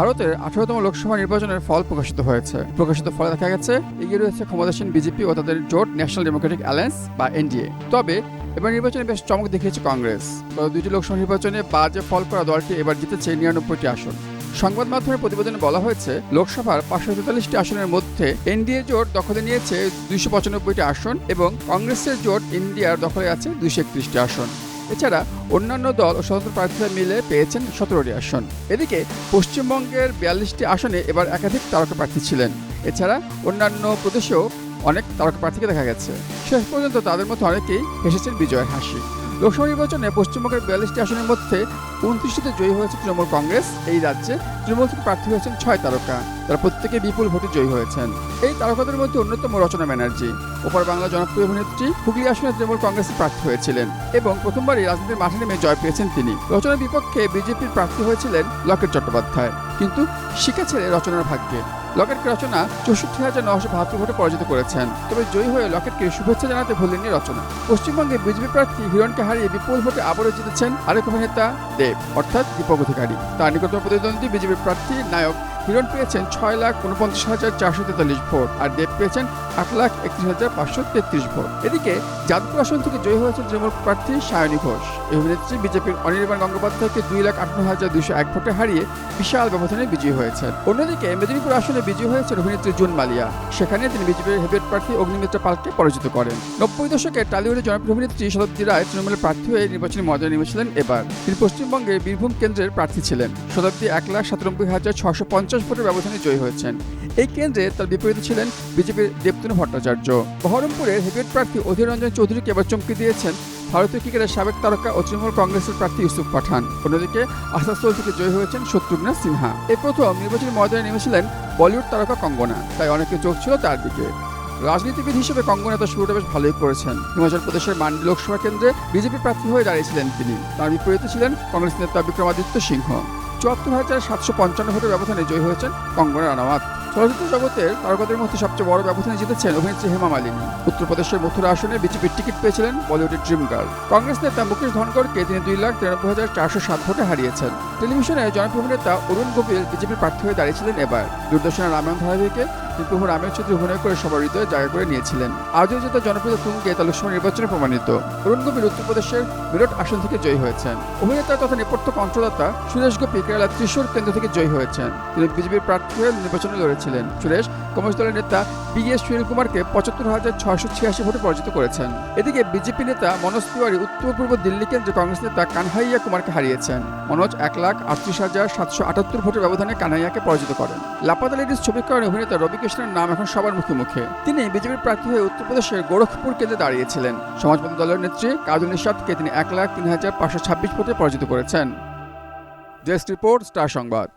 ভারতের 18তম লোকসভা নির্বাচনের ফল প্রকাশিত হয়েছে। প্রকাশিত ফলে দেখা গেছে এগিয়ে রয়েছে ক্ষমতাসীন বিজেপি ও তাদের জোট ন্যাশনাল ডেমোক্রেটিক অ্যালায়েন্স বা এনডিএ। তবে এবার নির্বাচনে বেশ চমক দেখিয়েছে কংগ্রেস। গত দুইটি লোকসভা নির্বাচনে বাজে ফল করা দলটি এবার জিতেছে 99টি আসন। সংবাদ মাধ্যমের প্রতিবেদনে বলা হয়েছে, লোকসভার 543টি আসনের মধ্যে এনডিএ জোট দখলে নিয়েছে 295টি আসন এবং কংগ্রেসের জোট ইন্ডিয়ার দখলে আছে 231টি আসন। এছাড়া অন্যান্য দল ও স্বতন্ত্র প্রার্থীরা মিলে পেয়েছেন 17টি আসন। এদিকে পশ্চিমবঙ্গের 42টি আসনে এবার একাধিক তারকা প্রার্থী ছিলেন। এছাড়া অন্যান্য প্রদেশেও অনেক তারকা প্রার্থীকে দেখা গেছে। শেষ পর্যন্ত তাদের মধ্যে অনেকেই হেসেছেন বিজয়ের হাসি। লোকসভা নির্বাচনে পশ্চিমবঙ্গের 42টি আসনের মধ্যে 29টিতে জয়ী হয়েছে তৃণমূল কংগ্রেস। এই রাজ্যে তৃণমূল থেকে প্রার্থী হয়েছেন 6 তারকা, তারা প্রত্যেকে বিপুল ভোটে জয়ী হয়েছেন। এই তারকাদের মধ্যে অন্যতম রচনা ব্যানার্জি। ওপার বাংলার জনপ্রিয় অভিনেত্রী হুগলি আসনে তৃণমূল কংগ্রেসের প্রার্থী হয়েছিলেন এবং প্রথমবারই রাজনীতির মাঠে নেমে জয় পেয়েছেন তিনি। রচনার বিপক্ষে বিজেপির প্রার্থী হয়েছিলেন লকেট চট্টোপাধ্যায়, কিন্তু শিখা ছেড়ে রচনার ভাগ্যে। লকেটকে রচনা 64,972 ভোটে পরাজিত করেছেন। তবে জয়ী হয়ে লকেটকে শুভেচ্ছা জানাতে ভুলেননি রচনা। পশ্চিমবঙ্গে বিজেপি প্রার্থী হিরণকে হারিয়ে বিপুল ভোটে আবারও জিতেছেন আরেক অভিনেতা দেব, অর্থাৎ দীপক অধিকারী। তার নিকটতম প্রতিদ্বন্দ্বী বিজেপি প্রার্থী নায়ক হিরণ পেয়েছেন 6,49,443 ভোট আর দেব পেয়েছেন 8,31,533 ভোট। এদিকে যাদবপুর আসন থেকে জয়ী হয়েছেন তৃণমূল প্রার্থী সায়নী ঘোষ। এই অভিনেত্রী বিজেপির অনির্বাণ গঙ্গোপাধ্যায়কে 2,58,201 ভোটে হারিয়ে বিশাল ব্যবধানে বিজয়ী হয়েছেন। অন্যদিকে মেদিনীপুর আসনে বিজয়ী হয়েছেন অভিনেত্রী জুন মালিয়া। সেখানে তিনি বিজেপির হেভিওয়েট প্রার্থী অগ্নিমিত্রা পালকে পরাজিত করেন। 90 দশকের টালিউডের জনপ্রিয় অভিনেত্রী শতাব্দী রায় তৃণমূলের প্রার্থী হয়ে নির্বাচনী ময়দানে নেমেছিলেন এবার। তিনি পশ্চিমবঙ্গের বীরভূম কেন্দ্রের প্রার্থী ছিলেন। শতাব্দী 1,97,650 ভোটের ব্যবধানে জয়ী হয়েছেন। এই কেন্দ্রে তার বিপরীতে ছিলেন বিজেপির দেবতনু ভট্টাচার্য। বহরমপুরের হেভিওয়েট প্রার্থী অধীর রঞ্জন চৌধুরীকে এবার চমকে দিয়েছেন ভারতীয় ক্রিকেটের সাবেক তারকা ও তৃণমূল কংগ্রেসের প্রার্থী ইউসুফ পাঠান। অন্যদিকে আসানসোল থেকে জয়ী হয়েছেন শত্রুঘ্ন সিনহা। এই প্রথম নির্বাচনী ময়দানে নেমেছিলেন বলিউড তারকা কঙ্গনা, তাই অনেকে চোখ ছিল তার দিকে। রাজনীতিবিদ হিসেবে কঙ্গনা তার শুরুটা বেশ ভালোই করেছেন। হিমাচল প্রদেশের মান্ডি লোকসভা কেন্দ্রে বিজেপি প্রার্থী হয়ে দাঁড়িয়েছিলেন তিনি। তার বিপরীতে ছিলেন কংগ্রেস নেতা বিক্রমাদিত্য সিংহ। 74,755 ভোটের ব্যবধানে জয়ী হয়েছেন কঙ্গনা রানাওয়াত। চলচ্চিত্র জগতের তারকাদের মধ্যে সবচেয়ে বড় ব্যবধানে জিতেছেন অভিনেত্রী হেমা মালিনী। উত্তরপ্রদেশের মথুরা আসনে বিজেপির টিকিট পেয়েছিলেন বলিউডের ড্রিম গার্ল। কংগ্রেস নেতা মুকেশ ধনকরকে তিনি 2,93,407 ভোটে হারিয়েছেন। টেলিভিশনে জনপ্রিয় অভিনেতা অরুণ গোবিল বিজেপির প্রার্থী হয়ে দাঁড়িয়েছিলেন এবার। দূরদর্শনের রামায়ণ ধারাবাহিকে তিনি প্রভু রামের চরিত্রে অভিনয় করে সবার হৃদয়ে জায়গা করে নিয়েছিলেন। আজও যে তার জনপ্রিয়তা তুঙ্গে তা লোকসভা নির্বাচনে প্রমাণিত। অরুণ গোবিল উত্তরপ্রদেশের মেরঠ আসন থেকে জয়ী হয়েছেন। অভিনেতা তথা নেপথ্য কণ্ঠদাতা সুরেশ গোপী কেরালা ত্রিশূর কেন্দ্র থেকে জয়ী হয়েছেন। তিনি বিজেপির প্রার্থী হয়ে নির্বাচনে লড়েছিলেন। সুরেশ কংগ্রেস দলের নেতা BS সুনীল কুমারকে 75,686 ভোটে পরাজিত করেছেন। এদিকে বিজেপি নেতা মনোজ তিওয়ারি উত্তর পূর্ব দিল্লি কেন্দ্রে কংগ্রেস নেতা কানহাইয়া কুমারকে হারিয়েছেন। মনোজ 1,38,778 ভোটের ব্যবধানে কানহাইয়াকে পরাজিত করেন। লাপাতা লেডিস ছবির কারণে অভিনেতা রবি কৃষ্ণের নাম এখন সবার মুখে মুখে। তিনি বিজেপির প্রার্থী হয়ে উত্তরপ্রদেশের গোরখপুর কেন্দ্রে দাঁড়িয়েছিলেন। সমাজবাদী দলের নেত্রী কাজল নিশাদকে তিনি 1,03,526 ভোটে পরাজিত করেছেন। ডেস্ক রিপোর্ট, স্টার সংবাদ।